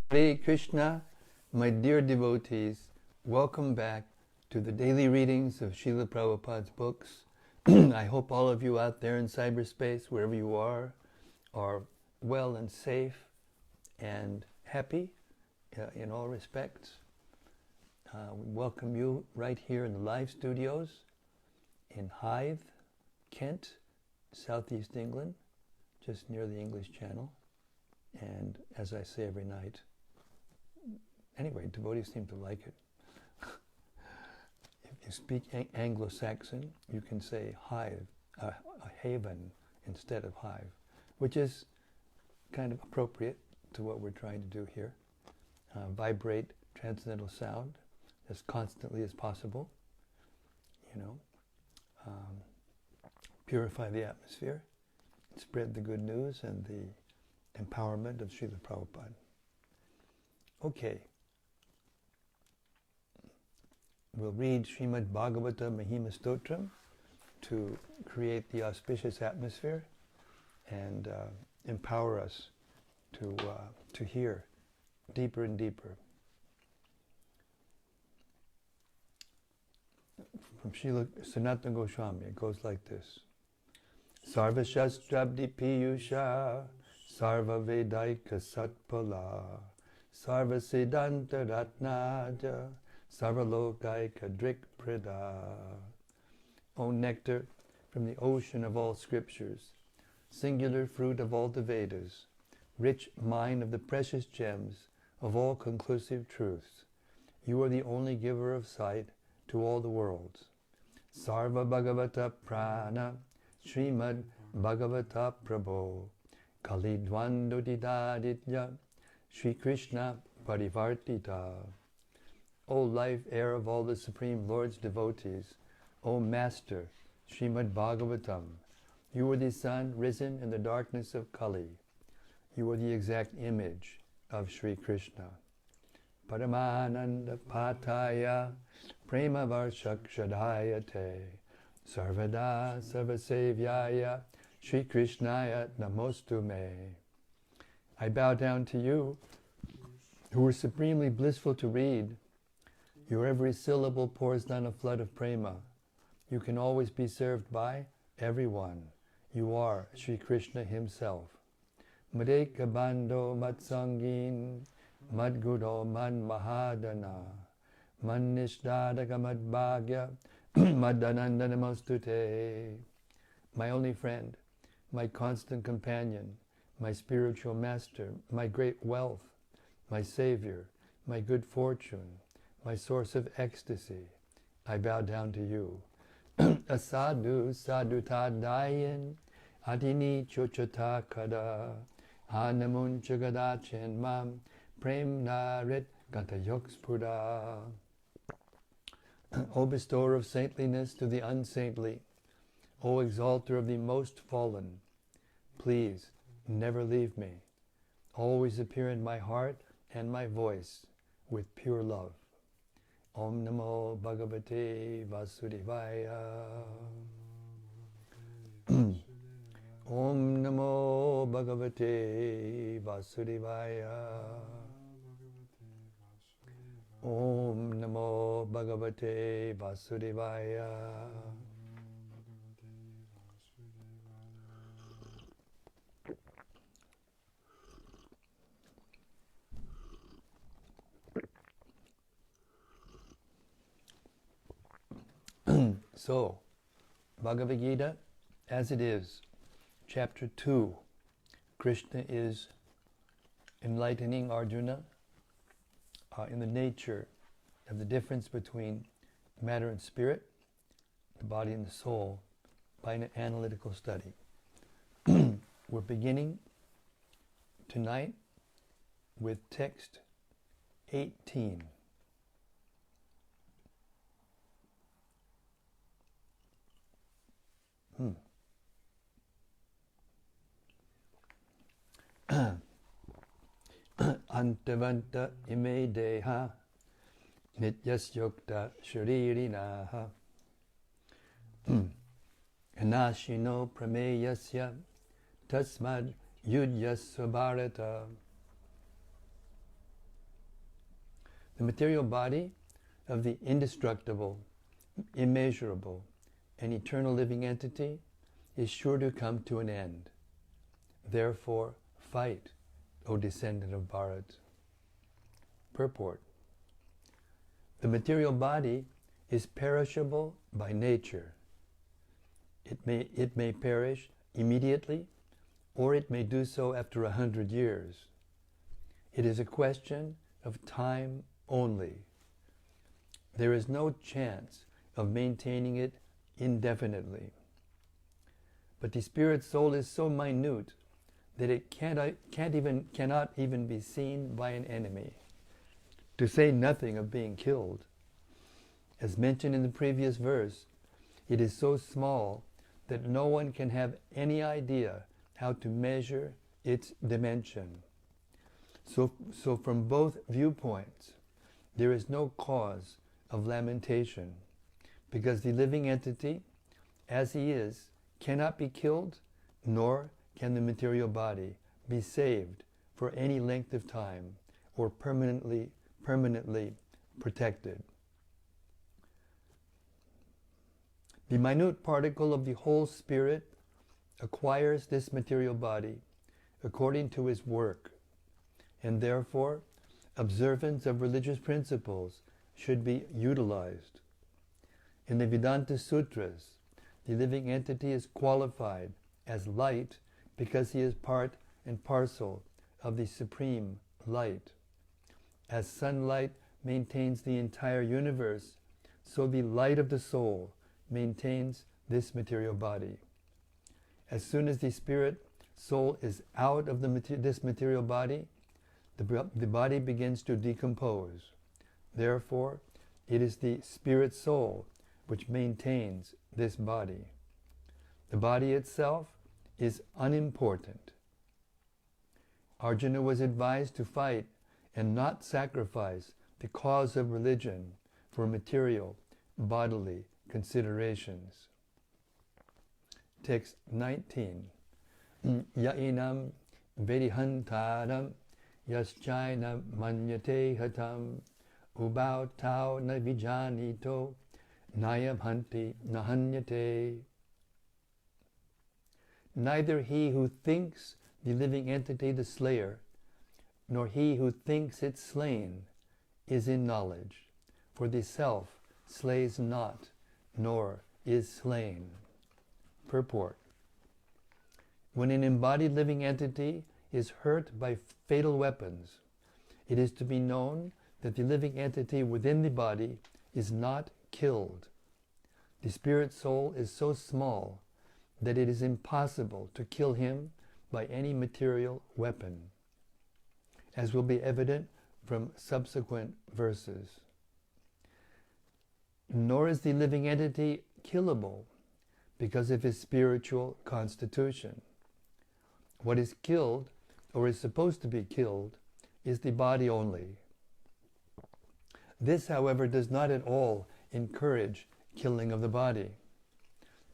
Hare Krishna, my dear devotees, welcome back to the daily readings of Srila Prabhupada's books. I hope all of you out there in cyberspace, wherever you are well and safe and happy in all respects. We welcome you right here in the live studios in Hythe, Kent, Southeast England, just near the English Channel. And as I say every night, anyway, devotees seem to like it. If you speak Anglo-Saxon, you can say hive, a haven instead of hive, which is kind of appropriate to what we're trying to do here. Vibrate transcendental sound as constantly as possible, purify the atmosphere, spread the good news and the empowerment of Srila Prabhupada. Okay. We'll read Srimad Bhagavata Mahima Stotram to create the auspicious atmosphere and empower us to hear deeper and deeper. From Srila Sanatana Goswami, it goes like this. Sarva Shastrabdi Piyusha Sarva Vedaika Satpala Sarva Siddhanta Ratnaja Sarvalokaika Drik Prida. O nectar from the ocean of all scriptures, singular fruit of all the Vedas, rich mine of the precious gems of all conclusive truths, you are the only giver of sight to all the worlds. Sarva Bhagavata Prana Srimad Bhagavata Prabho Kalidvandudidaditya Sri Krishna Parivartita. O life air of all the Supreme Lord's devotees, O Master, Srimad Bhagavatam, you are the sun risen in the darkness of Kali. You are the exact image of Sri Krishna. Paramananda Pataya Prema Varshakshadayate Sarvada Sarvasevyaya Sri Krishnaya Namostu Me. I bow down to you, who are supremely blissful to read. Your every syllable pours down a flood of prema. You can always be served by everyone. You are Sri Krishna himself. Madeka Bando Matsangin Madguro Man Mahadana Manishdadaka Madbhagya Madananda Namostute. My only friend, my constant companion, my spiritual master, my great wealth, my savior, my good fortune, my source of ecstasy, I bow down to you. Asadu sadutadayan adini chochata kada hanamun chagadachen mam prem narit gantayokspura. O bestower of saintliness to the unsaintly, O exalter of the most fallen, please never leave me. Always appear in my heart and my voice with pure love. Om Namo Bhagavate Vasudevaya. Om Namo Bhagavate Vasudevaya. Om Namo Bhagavate Vasudevaya. So, Bhagavad-gita As It Is, Chapter 2. Krishna is enlightening Arjuna in the nature of the difference between matter and spirit, the body and the soul, by an analytical study. We're beginning tonight with text 18. Antavanta ime deha nityasyokta sharirinaha anashino prameyasya tasmad yudyasva bharata. The material body of the indestructible, immeasurable, and eternal living entity is sure to come to an end. Therefore, fight, O descendant of Bharat. Purport. The material body is perishable by nature. It may perish immediately, or it may do so after 100 years. It is a question of time only. There is no chance of maintaining it indefinitely. But the spirit soul is so minute that it cannot even be seen by an enemy, to say nothing of being killed. As mentioned in the previous verse, it is so small that no one can have any idea how to measure its dimension. So from both viewpoints, there is no cause of lamentation, because the living entity, as he is, cannot be killed, nor can the material body be saved for any length of time or permanently protected. The minute particle of the whole spirit acquires this material body according to his work, and therefore observance of religious principles should be utilized. In the Vedanta Sutras, the living entity is qualified as light because he is part and parcel of the supreme light. As sunlight maintains the entire universe, so the light of the soul maintains this material body. As soon as the spirit soul is out of this material body, the body begins to decompose. Therefore, it is the spirit soul which maintains this body. The body itself is unimportant. Arjuna was advised to fight and not sacrifice the cause of religion for material, bodily considerations. Text 19. Yainam vedihantaram yaschaina manyate hatam ubau tau na vijanito nayam hanti nahanyate. Neither he who thinks the living entity the slayer, nor he who thinks it slain, is in knowledge, for the self slays not, nor is slain. Purport. When an embodied living entity is hurt by fatal weapons, it is to be known that the living entity within the body is not killed. The spirit soul is so small that it is impossible to kill him by any material weapon, as will be evident from subsequent verses. Nor is the living entity killable because of his spiritual constitution. What is killed, or is supposed to be killed, is the body only. This, however, does not at all encourage killing of the body.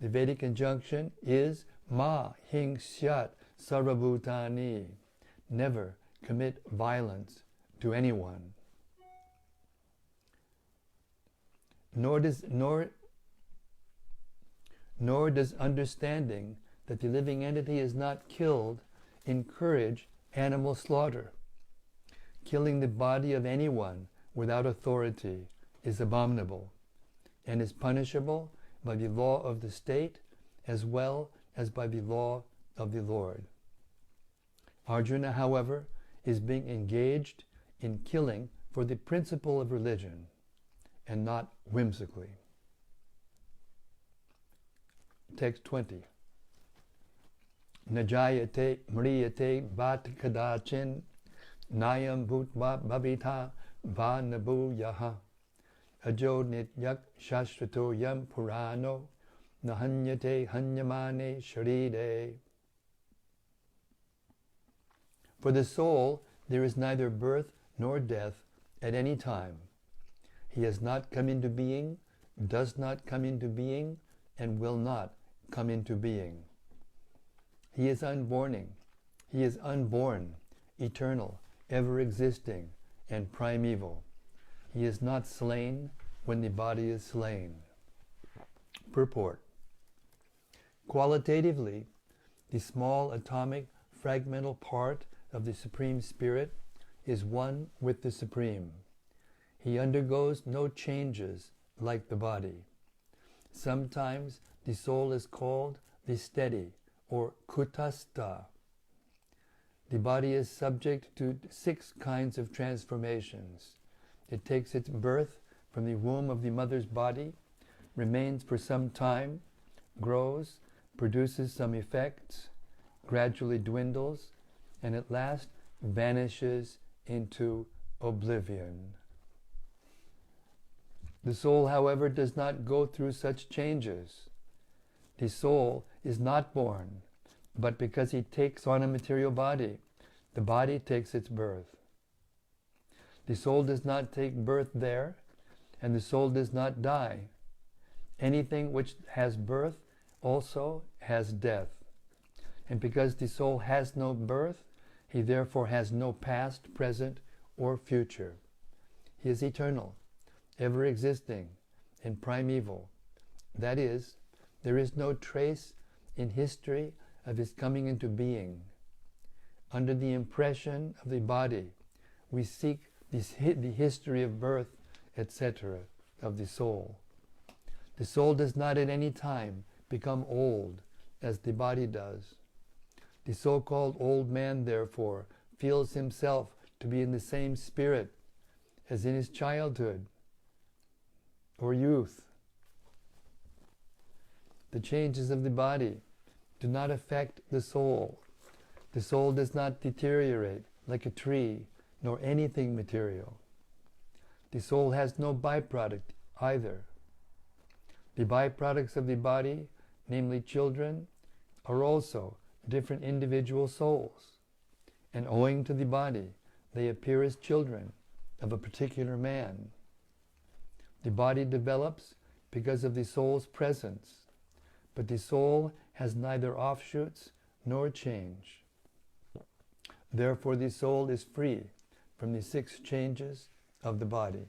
The Vedic injunction is ma hing syat sarvabhutani. Never commit violence to anyone. Nor does understanding that the living entity is not killed encourage animal slaughter. Killing the body of anyone without authority is abominable and is punishable by the law of the state as well as by the law of the Lord. Arjuna, however, is being engaged in killing for the principle of religion and not whimsically. Text 20. Najayate mriyate bhat kadachin nayam bhutva bhavita va nabu yaha ajo nityak shashvato yam purano nahanyate hanyamane sharide. For the soul there is neither birth nor death at any time. He has not come into being, does not come into being, and will not come into being. He is unborn, eternal, ever existing, and primeval. He is not slain when the body is slain. Purport. Qualitatively, the small atomic fragmental part of the Supreme Spirit is one with the Supreme. He undergoes no changes like the body. Sometimes the soul is called the steady or kutastha. The body is subject to 6 kinds of transformations. It takes its birth from the womb of the mother's body, remains for some time, grows, produces some effects, gradually dwindles, and at last vanishes into oblivion. The soul, however, does not go through such changes. The soul is not born, but because he takes on a material body, the body takes its birth. The soul does not take birth there, and the soul does not die. Anything which has birth also has death. And because the soul has no birth, he therefore has no past, present, or future. He is eternal, ever existing, and primeval. That is, there is no trace in history of his coming into being. Under the impression of the body, we seek the history of birth, etc., of the soul. The soul does not at any time become old, as the body does. The so-called old man, therefore, feels himself to be in the same spirit as in his childhood or youth. The changes of the body do not affect the soul. The soul does not deteriorate like a tree, nor anything material. The soul has no byproduct either. The byproducts of the body, namely children, are also different individual souls, and owing to the body, they appear as children of a particular man. The body develops because of the soul's presence, but the soul has neither offshoots nor change. Therefore, the soul is free from the 6 changes of the body.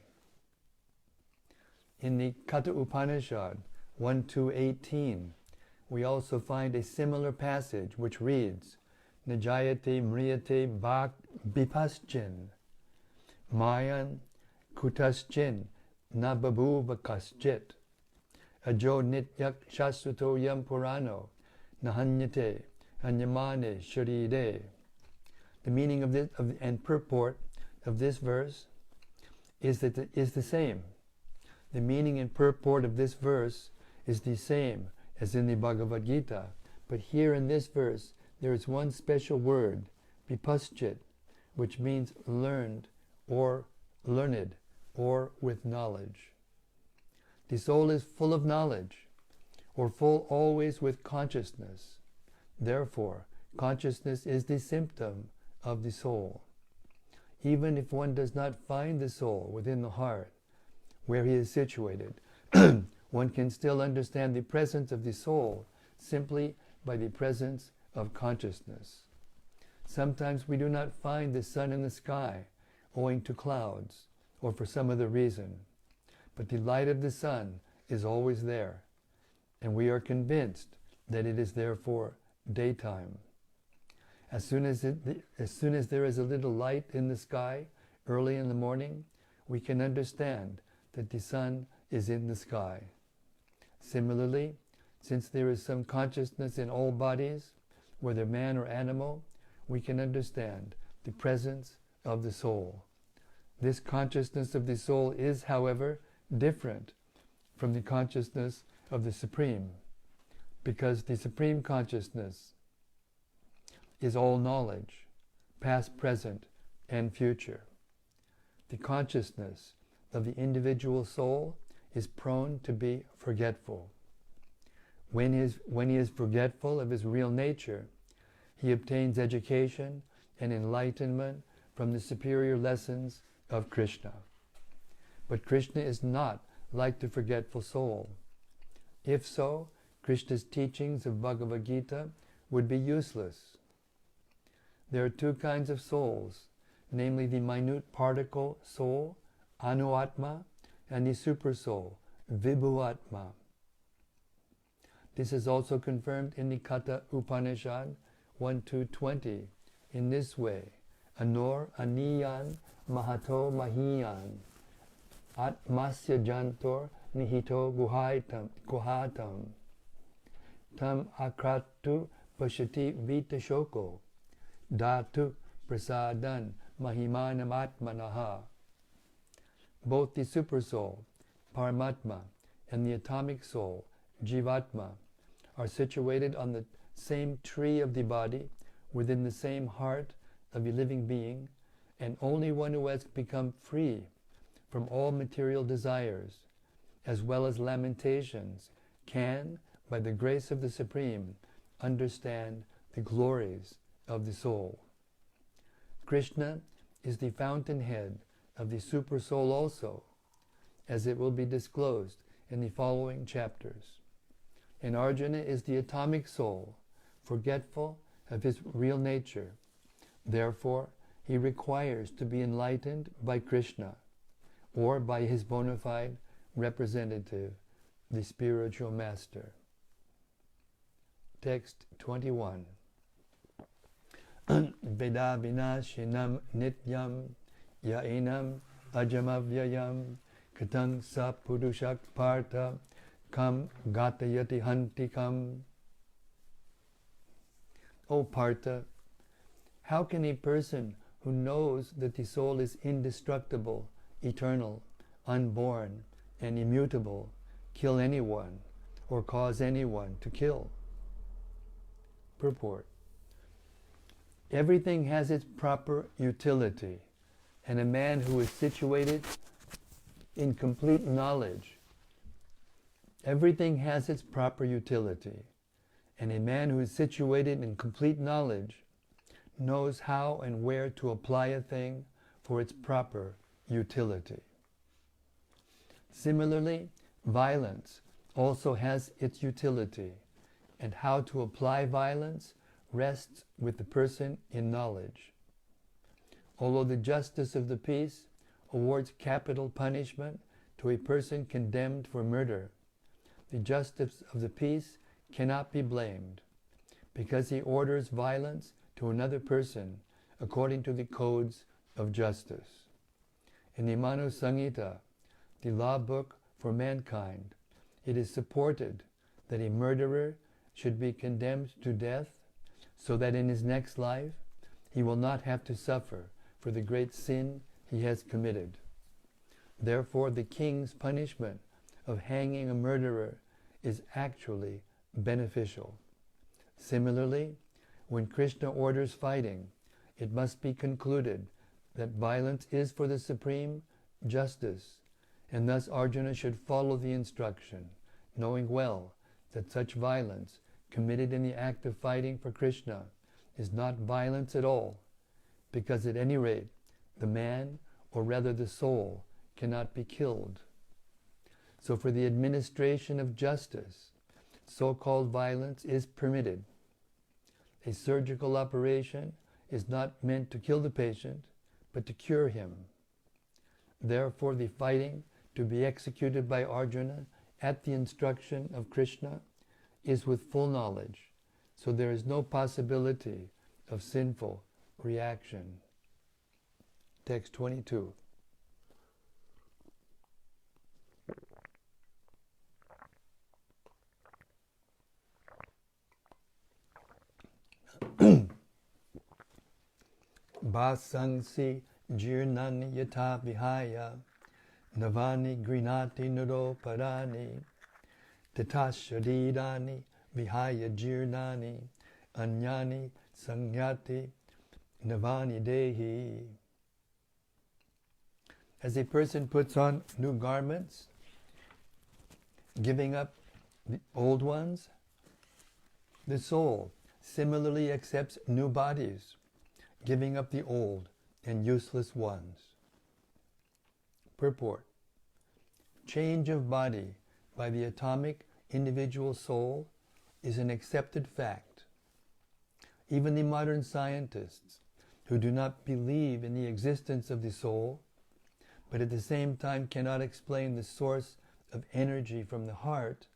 In the Katha Upanishad 1-18, we also find a similar passage which reads, Najayate mriyate bhak bipaschin, mayan kutaschin na babhuva kaschit, ajo nityak shasuto yam purano nahanyate hanyamane sharide. The meaning of this and purport of this verse is the same. The meaning and purport of this verse is the same as in the Bhagavad-gita, but here in this verse there is one special word, vipaschit, which means learned or learned or with knowledge. The soul is full of knowledge, or full always with consciousness. Therefore, consciousness is the symptom of the soul. Even if one does not find the soul within the heart, where he is situated, one can still understand the presence of the soul simply by the presence of consciousness. Sometimes we do not find the sun in the sky owing to clouds or for some other reason, but the light of the sun is always there, and we are convinced that it is therefore daytime. As soon as there is a little light in the sky early in the morning, we can understand that the sun is in the sky. Similarly, since there is some consciousness in all bodies, whether man or animal, we can understand the presence of the soul. This consciousness of the soul is, however, different from the consciousness of the Supreme, because the Supreme Consciousness is all knowledge, past, present, and future. The consciousness of the individual soul is prone to be forgetful. When he is forgetful of his real nature, he obtains education and enlightenment from the superior lessons of Krishna. But Krishna is not like the forgetful soul. If so, Krishna's teachings of Bhagavad-gita would be useless. There are 2 kinds of souls, namely the minute particle soul, Anuatma, and the Supersoul, Vibhuatma. This is also confirmed in the Katha Upanishad 1-20 in this way: Anor Aniyan Mahato Mahiyan Atmasya Jantor Nihito Guhatam Tam Akratu Pashati Vita Shoko Dhatu Prasadan Mahimanam Atmanaha. Both the Supersoul, Paramatma, and the atomic soul, Jivatma, are situated on the same tree of the body, within the same heart of a living being, and only one who has become free from all material desires, as well as lamentations, can, by the grace of the Supreme, understand the glories of the soul. Krishna is the fountainhead of the Supersoul also, as it will be disclosed in the following chapters. And Arjuna is the atomic soul, forgetful of his real nature. Therefore, he requires to be enlightened by Krishna, or by his bona fide representative, the spiritual master. Text 21. Veda vinashinam nityam yainam ajamavyayam katang sa purushak partha kam gatayati hantikam. O Partha, how can a person who knows that the soul is indestructible, eternal, unborn, and immutable kill anyone or cause anyone to kill? Purport. Everything has its proper utility, and a man who is situated in complete knowledge, everything has its proper utility, and a man who is situated in complete knowledge knows how and where to apply a thing for its proper utility. Similarly, violence also has its utility, and how to apply violence rests with the person in knowledge. Although the justice of the peace awards capital punishment to a person condemned for murder, the justice of the peace cannot be blamed, because he orders violence to another person according to the codes of justice. In the Manu Samhita, the law book for mankind, it is supported that a murderer should be condemned to death, so that in his next life he will not have to suffer for the great sin he has committed. Therefore, the king's punishment of hanging a murderer is actually beneficial. Similarly, when Krishna orders fighting, it must be concluded that violence is for the supreme justice, and thus Arjuna should follow the instruction, knowing well that such violence committed in the act of fighting for Krishna is not violence at all, because at any rate the man, or rather the soul, cannot be killed. So for the administration of justice, so-called violence is permitted. A surgical operation is not meant to kill the patient, but to cure him. Therefore, the fighting to be executed by Arjuna at the instruction of Krishna is with full knowledge, so there is no possibility of sinful reaction. Text 22. Basangsi jirnani yata vihaya navani grinati nuroparani tatashadidani vihaya jirnani anyani sangyati navani dehi. As a person puts on new garments, giving up the old ones, the soul similarly accepts new bodies, giving up the old and useless ones. Purport. Change of body by the atomic individual soul is an accepted fact. Even the modern scientists, who do not believe in the existence of the soul, but at the same time cannot explain the source of energy from the heart,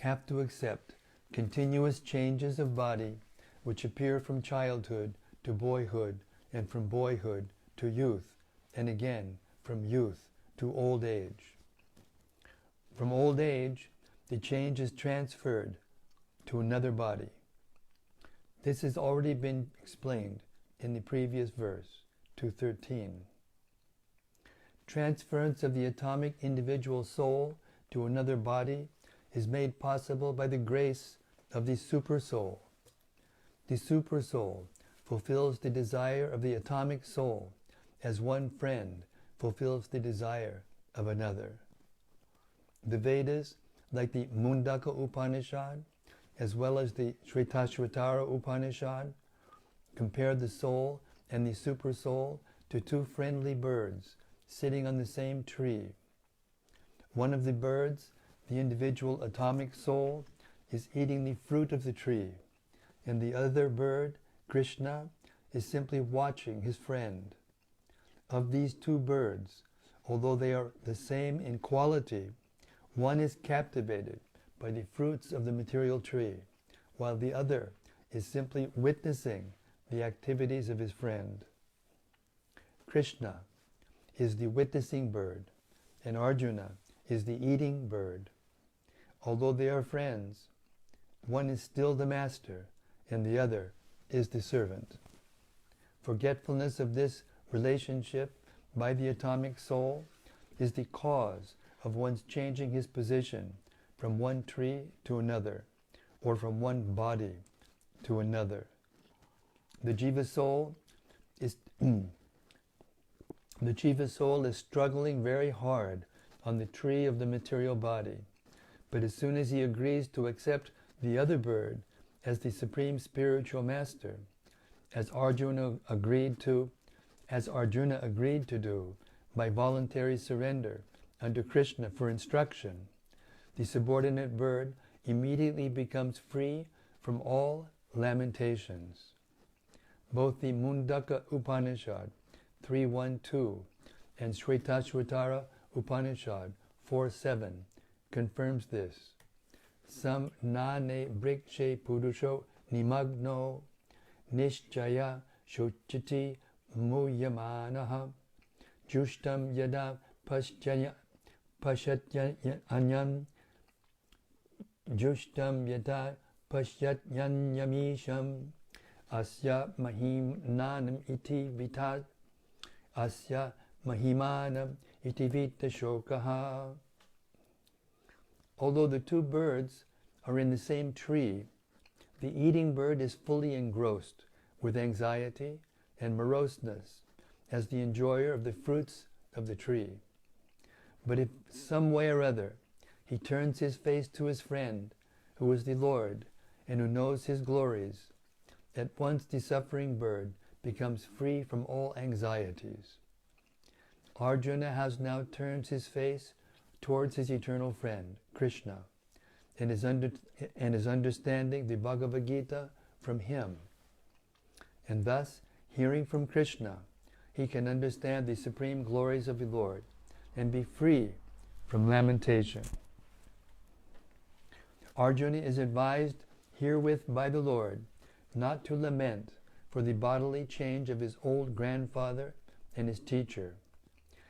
have to accept continuous changes of body which appear from childhood to boyhood, and from boyhood to youth, and again from youth to old age. From old age, the change is transferred to another body. This has already been explained in the previous verse, 213. Transference of the atomic individual soul to another body is made possible by the grace of the Supersoul. The Supersoul fulfills the desire of the atomic soul as one friend fulfills the desire of another. The Vedas, like the Mundaka Upanishad, as well as the Shvetashvatara Upanishad, compare the soul and the Supersoul to two friendly birds sitting on the same tree. One of the birds, the individual atomic soul, is eating the fruit of the tree, and the other bird, Krishna, is simply watching his friend. Of these two birds, although they are the same in quality, one is captivated by the fruits of the material tree, while the other is simply witnessing the activities of his friend. Krishna is the witnessing bird, and Arjuna is the eating bird. Although they are friends, one is still the master, and the other is the servant. Forgetfulness of this relationship by the atomic soul is the cause of one's changing his position from one tree to another, or from one body to another. The Jiva soul is the Jiva soul is struggling very hard on the tree of the material body, but as soon as he agrees to accept the other bird as the supreme spiritual master, as Arjuna agreed to do by voluntary surrender under Krishna for instruction, the subordinate bird immediately becomes free from all lamentations. Both the Mundaka Upanishad 3.1.2 and Shvetashvatara Upanishad 4.7 confirms this. Sam nane brikshe purusho nimagno nishchaya shochiti muyamanaha jushtam yada pashatyanyam jushtam yada pashatyanyamisham asya mahimanam iti vitat asya mahimanam iti vitashokaha. Although the two birds are in the same tree, the eating bird is fully engrossed with anxiety and moroseness as the enjoyer of the fruits of the tree. But if some way or other he turns his face to his friend, who is the Lord and who knows his glories, at once the suffering bird becomes free from all anxieties. Arjuna has now turned his face towards his eternal friend, Krishna, and is understanding the Bhagavad-gita from him. And thus, hearing from Krishna, he can understand the supreme glories of the Lord and be free from lamentation. Arjuna is advised herewith by the Lord not to lament for the bodily change of his old grandfather and his teacher.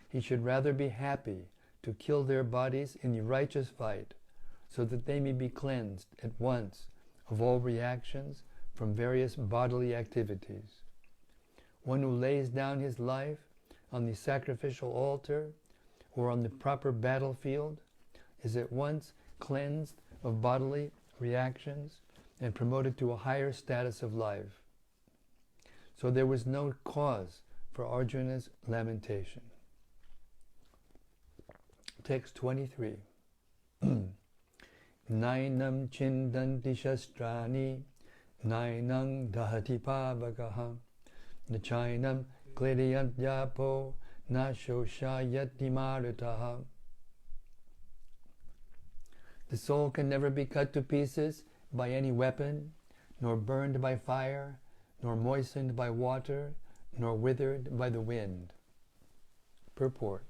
He should rather be happy to kill their bodies in the righteous fight, so that they may be cleansed at once of all reactions from various bodily activities. One who lays down his life on the sacrificial altar or on the proper battlefield is at once cleansed of bodily reactions and promoted to a higher status of life. So there was no cause for Arjuna's lamentation. Text 23. Nainam chindanti shastrani, nainam dahati pavakaha, nachainam kliriyat yapo, na shoshayati marutaha. The soul can never be cut to pieces by any weapon, nor burned by fire, nor moistened by water, nor withered by the wind. Purport.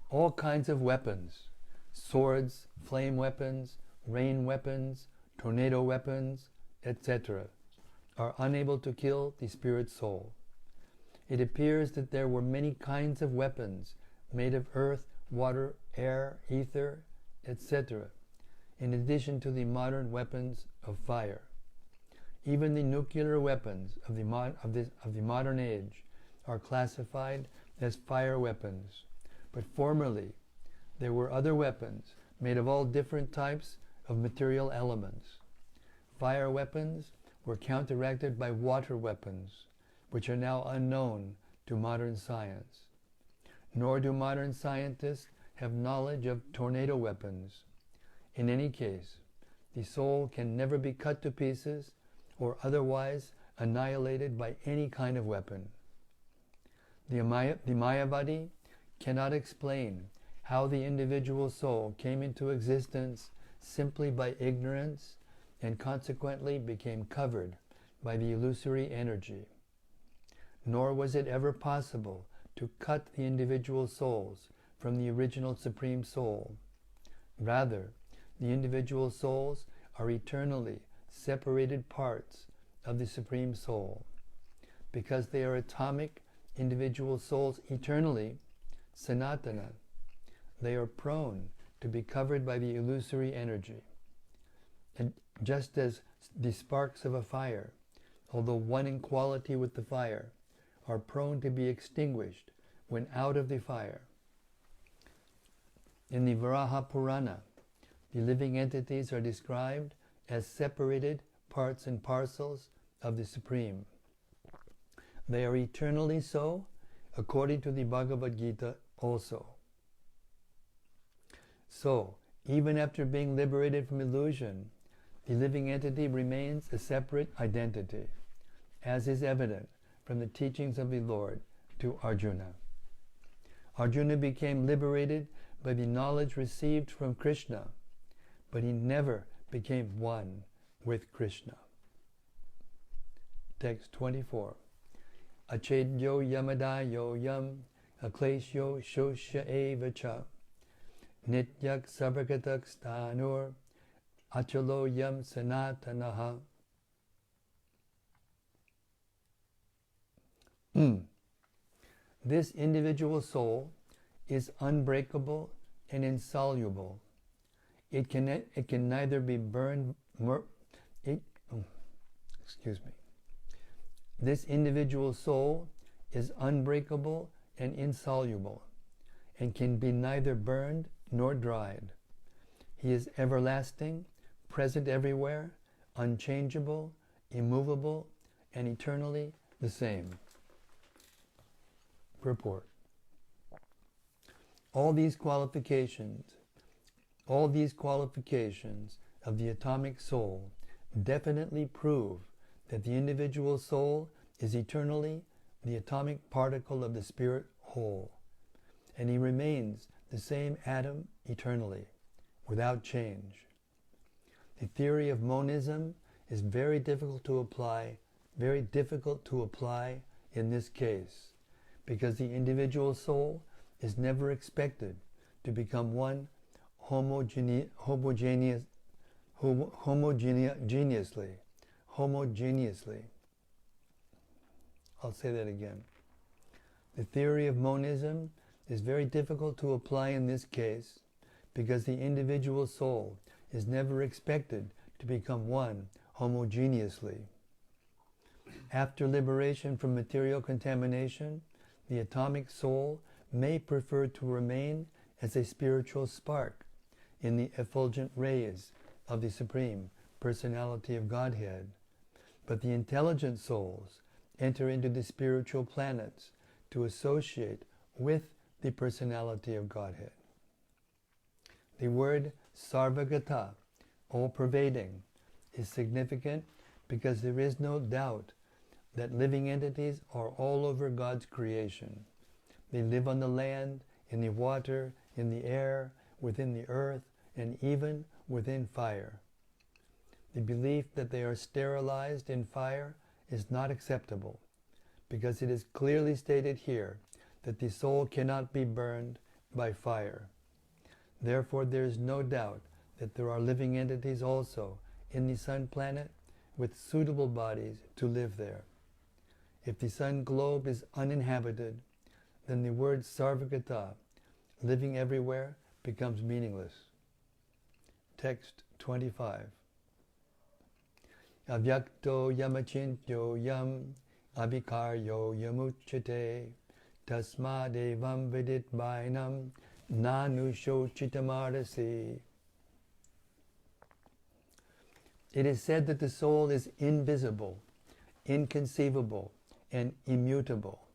All kinds of weapons, swords, flame weapons, rain weapons, tornado weapons, etc., are unable to kill the spirit soul. It appears that there were many kinds of weapons made of earth, water, air, ether, etc., in addition to the modern weapons of fire. Even the nuclear weapons of the modern age are classified as fire weapons, but formerly there were other weapons made of all different types of material elements. Fire weapons were counteracted by water weapons, which are now unknown to modern science. Nor do modern scientists have knowledge of tornado weapons. In any case, the soul can never be cut to pieces or otherwise annihilated by any kind of weapon. The Mayavadi cannot explain how the individual soul came into existence simply by ignorance and consequently became covered by the illusory energy. Nor was it ever possible to cut the individual souls from the original Supreme Soul. Rather, the individual souls are eternally separated parts of the Supreme Soul. Because they are atomic individual souls eternally, Sanatana, they are prone to be covered by the illusory energy. And just as the sparks of a fire, although one in quality with the fire, are prone to be extinguished when out of the fire. In the Varaha Purana, the living entities are described as separated parts and parcels of the Supreme. They are eternally so, according to the Bhagavad-gita also. So, even after being liberated from illusion, the living entity remains a separate identity, as is evident from the teachings of the Lord to Arjuna. Arjuna became liberated by the knowledge received from Krishna, but he never became one with Krishna. Text 24. Achedyo yamadayo yam akleshyo shosya evacha nityak sarvagatak stanur achalo yam sanatanaha. This individual soul is unbreakable and insoluble. It can neither be burned. This individual soul is unbreakable and insoluble, and can be neither burned nor dried. He is everlasting, present everywhere, unchangeable, immovable, and eternally the same. Purport. All these qualifications of the atomic soul definitely prove that the individual soul is eternally the atomic particle of the spirit whole, and he remains the same atom eternally, without change. The theory of monism is very difficult to apply in this case, because the individual soul is never expected to become one homogeneously. I'll say that again. The theory of monism is very difficult to apply in this case because the individual soul is never expected to become one homogeneously. After liberation from material contamination, the atomic soul may prefer to remain as a spiritual spark in the effulgent rays of the Supreme Personality of Godhead. But the intelligent souls enter into the spiritual planets to associate with the Personality of Godhead. The word sarvagata, all-pervading, is significant because there is no doubt that living entities are all over God's creation. They live on the land, in the water, in the air, within the earth, and even within fire. The belief that they are sterilized in fire is not acceptable, because it is clearly stated here that the soul cannot be burned by fire. Therefore, there is no doubt that there are living entities also in the sun planet with suitable bodies to live there. If the sun globe is uninhabited, then the word sarvagata, living everywhere, becomes meaningless. Text 25. Avyakto yamachintyo yam abhikaryo yamuchyate tasmadevam vidit vainam nanusho chitamarasi. It is said that the soul is invisible, inconceivable, and immutable.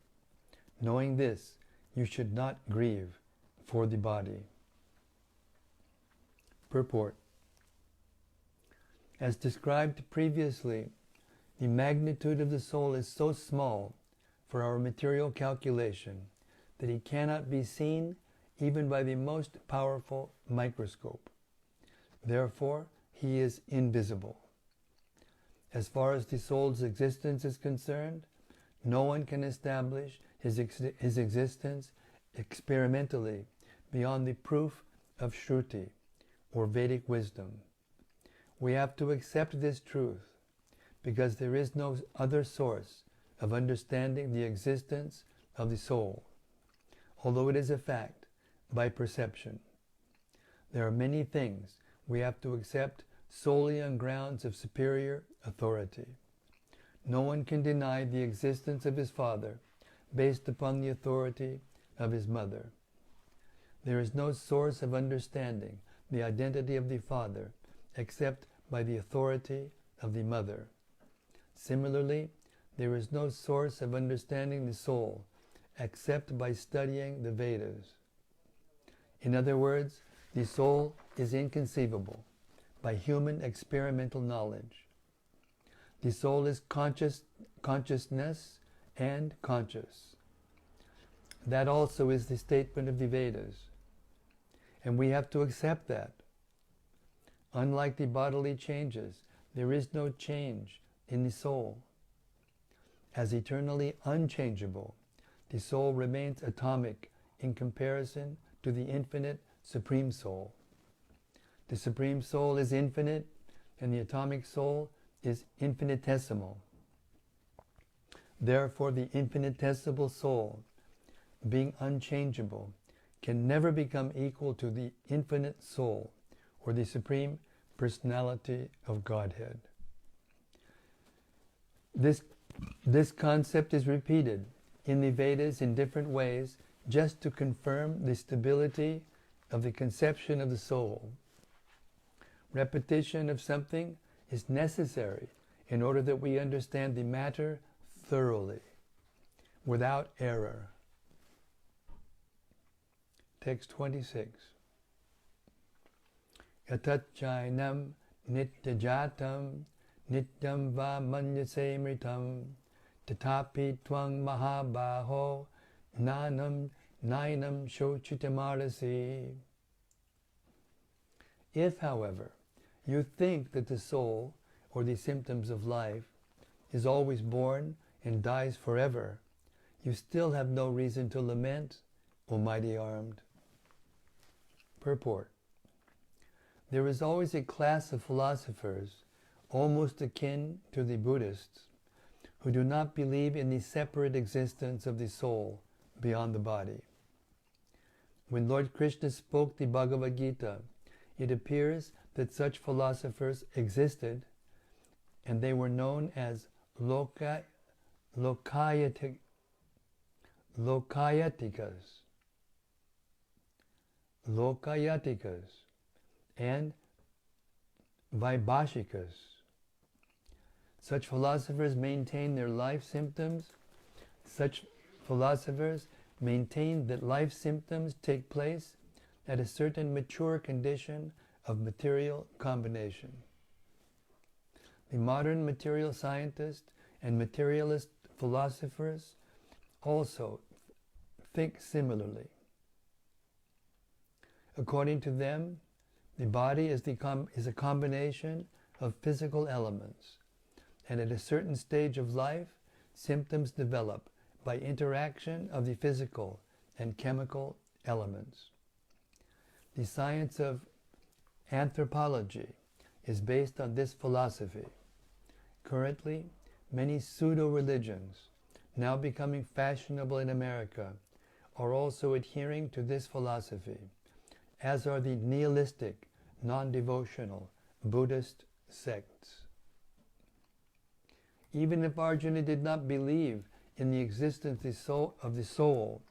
Knowing this, you should not grieve for the body. Purport. As described previously, the magnitude of the soul is so small for our material calculation that he cannot be seen even by the most powerful microscope. Therefore, he is invisible. As far as the soul's existence is concerned, no one can establish his existence experimentally beyond the proof of Shruti, or Vedic wisdom. We have to accept this truth because there is no other source of understanding the existence of the soul, although it is a fact by perception. There are many things we have to accept solely on grounds of superior authority. No one can deny the existence of his father based upon the authority of his mother. There is no source of understanding the identity of the father except by the authority of the mother. Similarly, there is no source of understanding the soul except by studying the Vedas. In other words, the soul is inconceivable by human experimental knowledge. The soul is consciousness and conscious. That also is the statement of the Vedas, and we have to accept that. Unlike the bodily changes, there is no change in the soul. As eternally unchangeable, the soul remains atomic in comparison to the infinite Supreme Soul. The Supreme Soul is infinite, and the atomic soul is infinitesimal. Therefore, the infinitesimal soul, being unchangeable, can never become equal to the infinite soul, or the Supreme Personality of Godhead. This concept is repeated in the Vedas in different ways just to confirm the stability of the conception of the soul. Repetition of something is necessary in order that we understand the matter thoroughly, without error. Text 26. Yatacchainam nityajatam nityam va manyase mritam tatapi tvang mahabaho nanam nainam shochitamarasi. If, however, you think that the soul, or the symptoms of life, is always born and dies forever, you still have no reason to lament, O mighty armed. Purport. There is always a class of philosophers, almost akin to the Buddhists, who do not believe in the separate existence of the soul beyond the body. When Lord Krishna spoke the Bhagavad-gita, it appears that such philosophers existed, and they were known as Lokayatikas and Vaibhashikas. Such philosophers maintain their life symptoms. Such philosophers maintain that life symptoms take place at a certain mature condition of material combination. The modern material scientist and materialist philosophers also think similarly. According to them, the body is a combination of physical elements, and at a certain stage of life, symptoms develop by interaction of the physical and chemical elements. The science of anthropology is based on this philosophy. Currently, many pseudo-religions, now becoming fashionable in America, are also adhering to this philosophy, as are the nihilistic, non-devotional Buddhist sects. Even if Arjuna did not believe in the existence of the soul,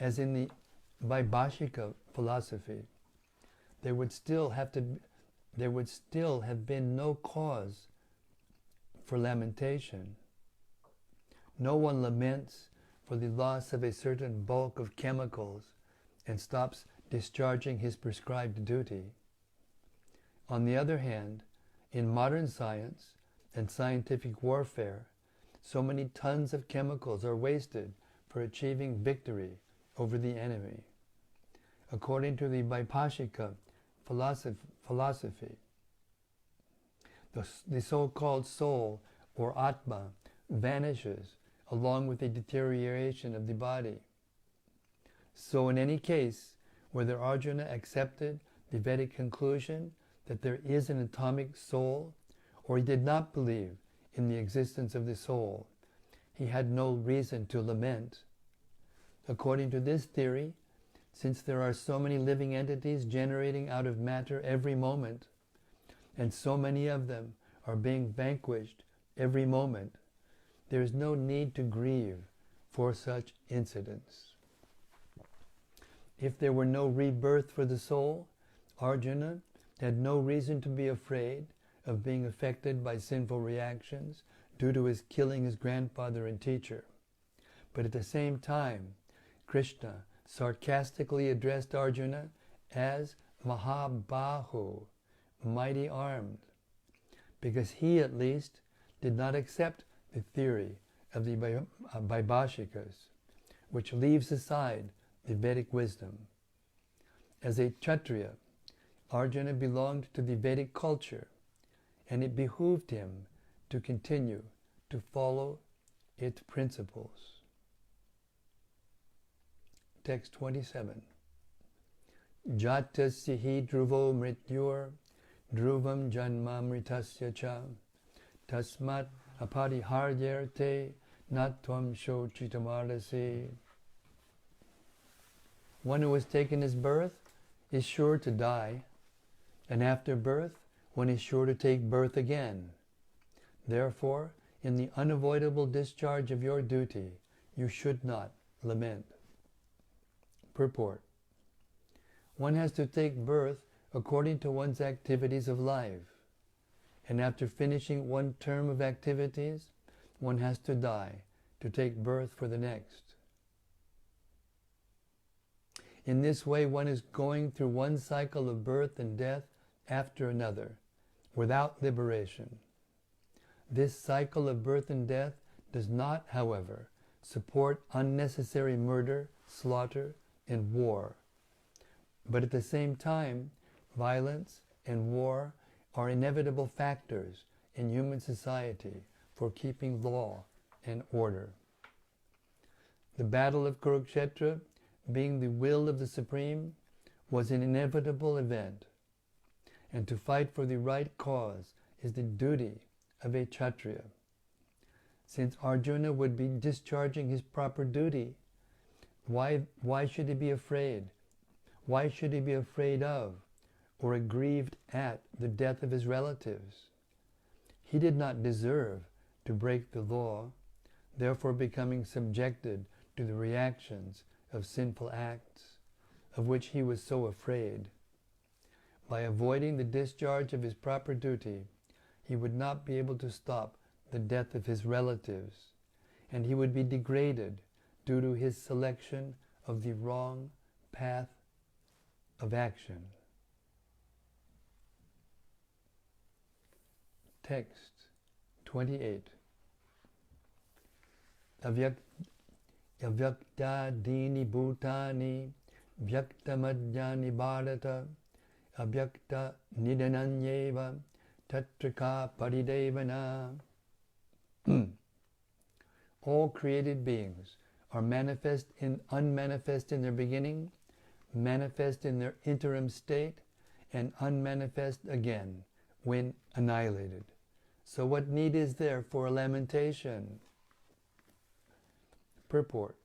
as in the Vaibhashika philosophy, there would still have been no cause for lamentation. No one laments for the loss of a certain bulk of chemicals and stops discharging his prescribed duty. On the other hand, in modern science and scientific warfare, so many tons of chemicals are wasted for achieving victory over the enemy. According to the Vaibhashika philosophy, the so-called soul or Atma vanishes along with the deterioration of the body. So in any case, whether Arjuna accepted the Vedic conclusion that there is an atomic soul, or he did not believe in the existence of the soul, he had no reason to lament. According to this theory, since there are so many living entities generating out of matter every moment, and so many of them are being vanquished every moment, there is no need to grieve for such incidents. If there were no rebirth for the soul, Arjuna had no reason to be afraid of being affected by sinful reactions due to his killing his grandfather and teacher. But at the same time, Krishna sarcastically addressed Arjuna as Mahabahu, mighty armed, because he at least did not accept the theory of the Vaibhashikas, which leaves aside the Vedic wisdom. As a Kshatriya, Arjuna belonged to the Vedic culture, and it behooved him to continue to follow its principles. Text 27. Jatasya hi dhruvo mrityur dhruvam janmamritasya cha tasmat apariharyarte natvam shochitamarasi. One who has taken his birth is sure to die, and after birth, one is sure to take birth again. Therefore, in the unavoidable discharge of your duty, you should not lament. Purport. One has to take birth according to one's activities of life, and after finishing one term of activities, one has to die to take birth for the next. In this way, one is going through one cycle of birth and death after another, without liberation. This cycle of birth and death does not, however, support unnecessary murder, slaughter, and war. But at the same time, violence and war are inevitable factors in human society for keeping law and order. The battle of Kurukshetra, being the will of the Supreme, was an inevitable event, and to fight for the right cause is the duty of a Kshatriya. Since Arjuna would be discharging his proper duty, why should he be afraid? Why should he be afraid of or aggrieved at the death of his relatives? He did not deserve to break the law, therefore becoming subjected to the reactions of sinful acts, of which he was so afraid. By avoiding the discharge of his proper duty, he would not be able to stop the death of his relatives, and he would be degraded due to his selection of the wrong path of action. Text 28. Avyakta dini bhutani vyakta madhyani bharata avyakta nidananyeva tatrika paridevana. all created beings are manifest and unmanifest in their beginning, manifest in their interim state, and unmanifest again when annihilated. So what need is there for a lamentation? Purport.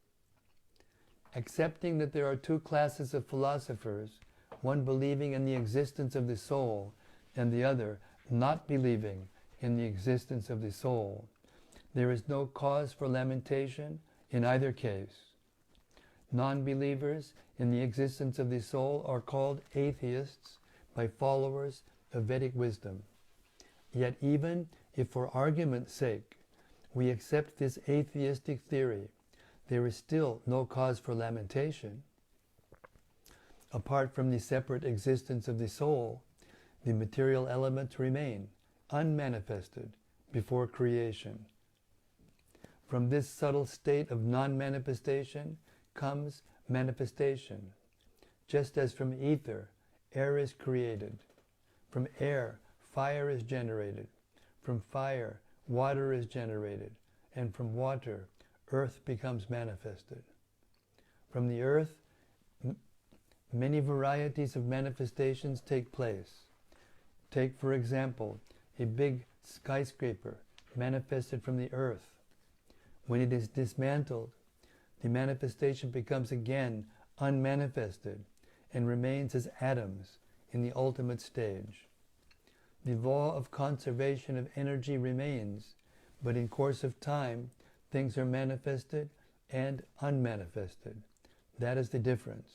Accepting that there are two classes of philosophers, one believing in the existence of the soul and the other not believing in the existence of the soul, there is no cause for lamentation in either case. Non-believers in the existence of the soul are called atheists by followers of Vedic wisdom. Yet even if for argument's sake we accept this atheistic theory, there is still no cause for lamentation. Apart from the separate existence of the soul, the material elements remain unmanifested before creation. From this subtle state of non-manifestation comes manifestation. Just as from ether, air is created. From air, fire is generated. From fire, water is generated. And from water, earth becomes manifested. From the earth, many varieties of manifestations take place. Take, for example, a big skyscraper manifested from the earth. When it is dismantled, the manifestation becomes again unmanifested and remains as atoms in the ultimate stage. The law of conservation of energy remains, but in course of time, things are manifested and unmanifested. That is the difference.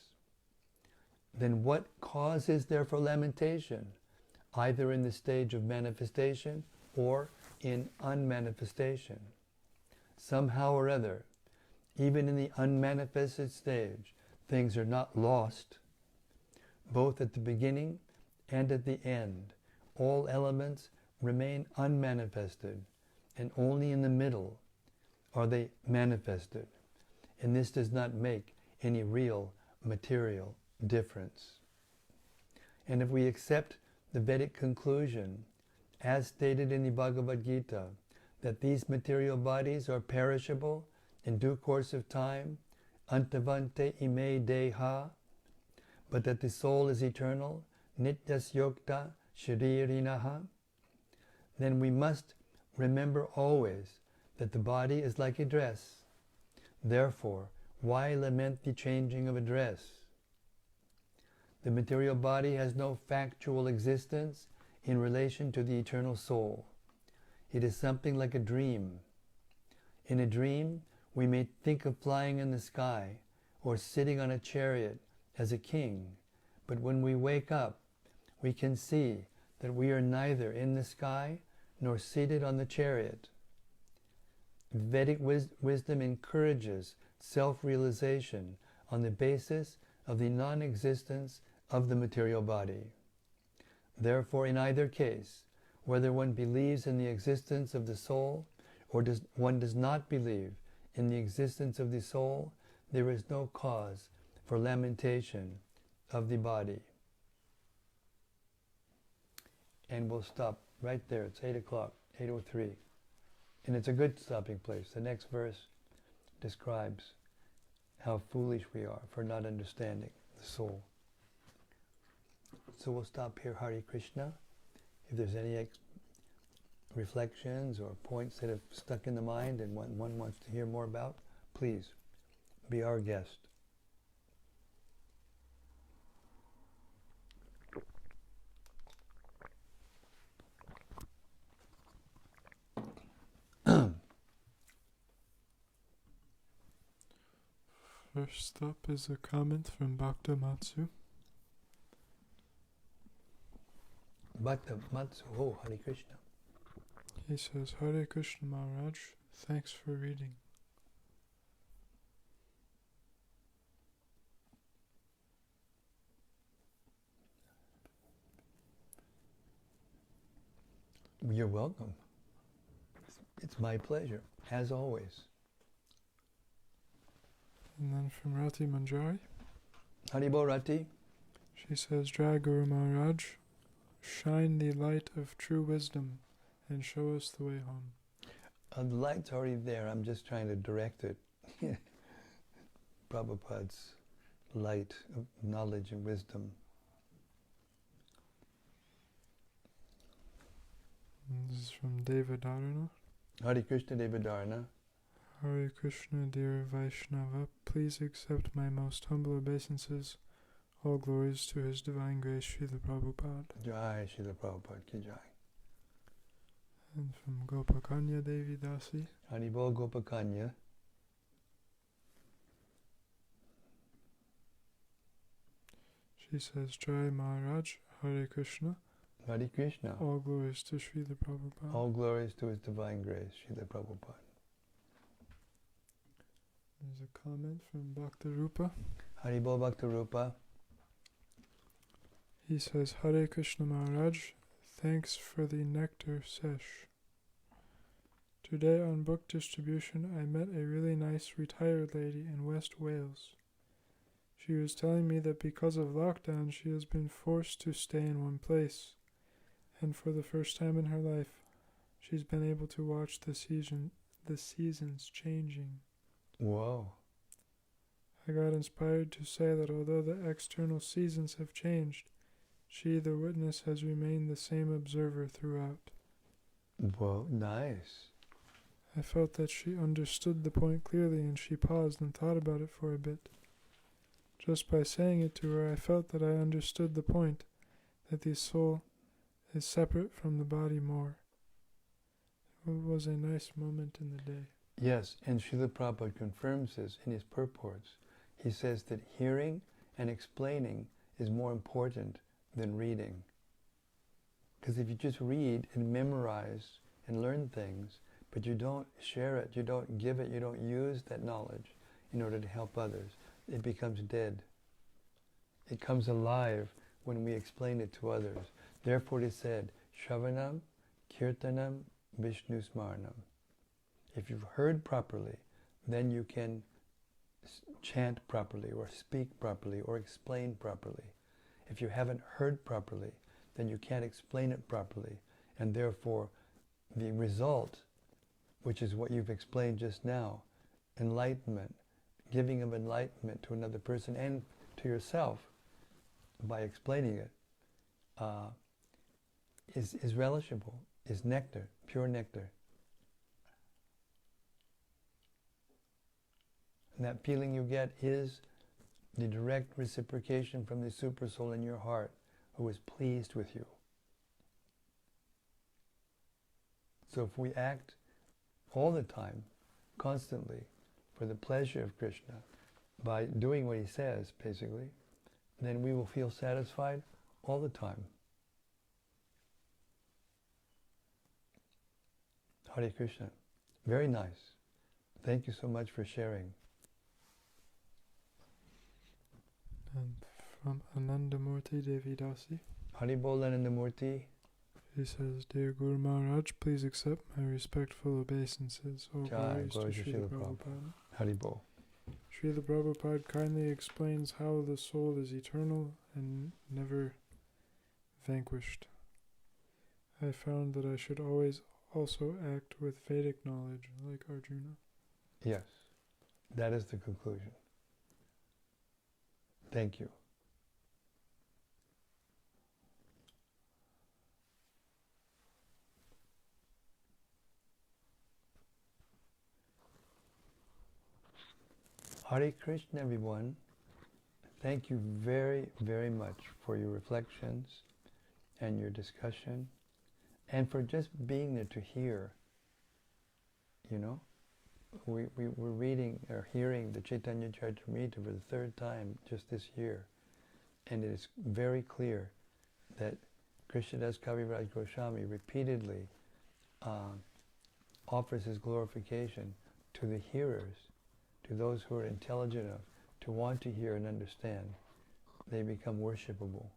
Then what cause is there for lamentation, either in the stage of manifestation or in unmanifestation? Somehow or other, even in the unmanifested stage, things are not lost. Both at the beginning and at the end, all elements remain unmanifested, and only in the middle are they manifested. And this does not make any real material difference. And if we accept the Vedic conclusion, as stated in the Bhagavad-gita, that these material bodies are perishable in due course of time, antavante ime deha, but that the soul is eternal, nityasyokta sharirinaha, then we must remember always that the body is like a dress. Therefore, why lament the changing of a dress? The material body has no factual existence in relation to the eternal soul. It is something like a dream. In a dream, we may think of flying in the sky or sitting on a chariot as a king, but when we wake up, we can see that we are neither in the sky nor seated on the chariot. Vedic wisdom encourages self-realization on the basis of the non-existence of the material body. Therefore, in either case, whether one believes in the existence of the soul or one does not believe in the existence of the soul, there is no cause for lamentation of the body. And we'll stop right there. It's 8 o'clock, 8:03. And it's a good stopping place. The next verse describes how foolish we are for not understanding the soul. So we'll stop here. Hare Krishna. If there's any reflections or points that have stuck in the mind and one wants to hear more about, please be our guest. First up is a comment from Bhakta Matsu. Bhakta Matsu, oh, Hare Krishna. He says, Hare Krishna Maharaj, thanks for reading. You're welcome. It's my pleasure, as always. And then from Rati Manjari. Haribo Rati. She says, Jai Guru Maharaj, shine the light of true wisdom and show us the way home. The light's already there. I'm just trying to direct it. Prabhupada's light of knowledge and wisdom. This is from Devadarana. Hare Krishna Devadarana. Hare Krishna, dear Vaishnava, please accept my most humble obeisances. All glories to His Divine Grace, Srila Prabhupada. Jai Srila Prabhupada ki jai. And from Gopakanya Devi Dasi. Haribol Gopakanya. She says, Jai Maharaj, Hare Krishna. Hare Krishna. All glories to Srila Prabhupada. All glories to His Divine Grace, Srila Prabhupada. There's a comment from Bhaktirupa. Haribol Bhaktirupa. He says, Hare Krishna Maharaj, thanks for the nectar sesh. Today on book distribution, I met a really nice retired lady in West Wales. She was telling me that because of lockdown, she has been forced to stay in one place. And for the first time in her life, she's been able to watch the seasons changing. Whoa. I got inspired to say that although the external seasons have changed, she, the witness, has remained the same observer throughout. Whoa, nice. I felt that she understood the point clearly, and she paused and thought about it for a bit. Just by saying it to her, I felt that I understood the point, that the soul is separate from the body more. It was a nice moment in the day. Yes, and Srila Prabhupada confirms this in his purports. He says that hearing and explaining is more important than reading. Because if you just read and memorize and learn things, but you don't share it, you don't give it, you don't use that knowledge in order to help others, it becomes dead. It comes alive when we explain it to others. Therefore it is said, Shravanam, Kirtanam, Vishnu Smaranam. If you've heard properly, then you can chant properly, or speak properly, or explain properly. If you haven't heard properly, then you can't explain it properly. And therefore, the result, which is what you've explained just now, enlightenment, giving of enlightenment to another person and to yourself by explaining it, is relishable, is nectar, pure nectar. And that feeling you get is the direct reciprocation from the Supersoul in your heart, who is pleased with you. So if we act all the time, constantly, for the pleasure of Krishna, by doing what he says, basically, then we will feel satisfied all the time. Hare Krishna. Very nice. Thank you so much for sharing. And from Anandamurti Devidasi. Haribol Anandamurti. He says, Dear Guru Maharaj, please accept my respectful obeisances. All glories to Srila Prabhupada. Haribol. Srila Prabhupada kindly explains how the soul is eternal and never vanquished. I found that I should always also act with Vedic knowledge, like Arjuna. Yes, that is the conclusion. Thank you. Hare Krishna, everyone. Thank you very, very much for your reflections and your discussion, and for just being there to hear. You know, we're reading or hearing the Chaitanya Charitamrita for the third time just this year, and it is very clear that Krishnadas Kaviraj Goswami repeatedly offers his glorification to the hearers, to those who are intelligent enough to want to hear and understand. They become worshipable.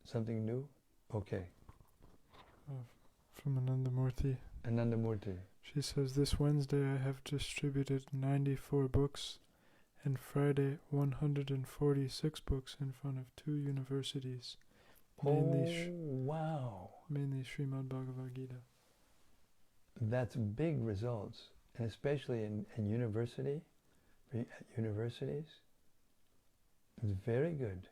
Something new? Okay. From Anandamurti. Anandamurti. She says, this Wednesday I have distributed 94 books, and Friday 146 books in front of 2 universities. Wow. Mainly Srimad Bhagavad-gita. that's big results, and especially in universities. It's very good.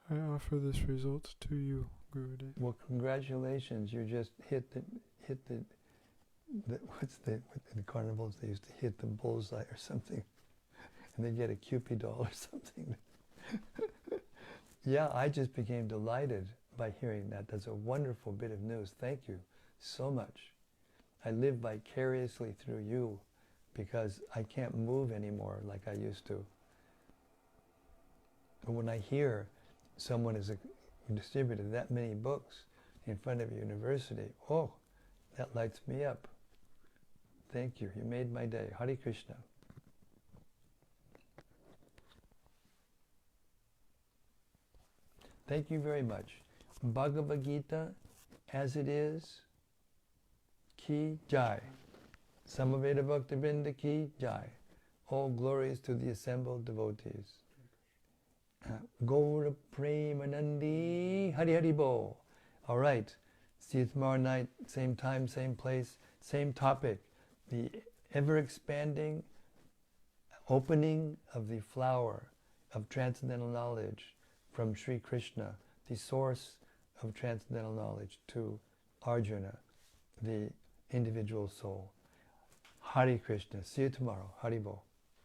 I offer this result to you, Gurudev. Well, congratulations! You just hit the what's the carnivals? They used to hit the bullseye or something, and they get a Cupid doll or something. Yeah, I just became delighted by hearing that. That's a wonderful bit of news. Thank you so much. I live vicariously through you because I can't move anymore like I used to. But when I hear someone has distributed that many books in front of a university, oh, that lights me up. Thank you. You made my day. Hare Krishna. Thank you very much. Bhagavad-gita As It Is, Ki Jai. Samaveda Bhaktivedanta Ki Jai. All glories to the assembled devotees. Gaura Premanandi Hari Hari Bo. All right. See you tomorrow night, same time, same place, same topic. The ever-expanding opening of the flower of transcendental knowledge from Sri Krishna, the source of transcendental knowledge, to Arjuna, the individual soul. Hare Krishna. See you tomorrow. Hari Bo.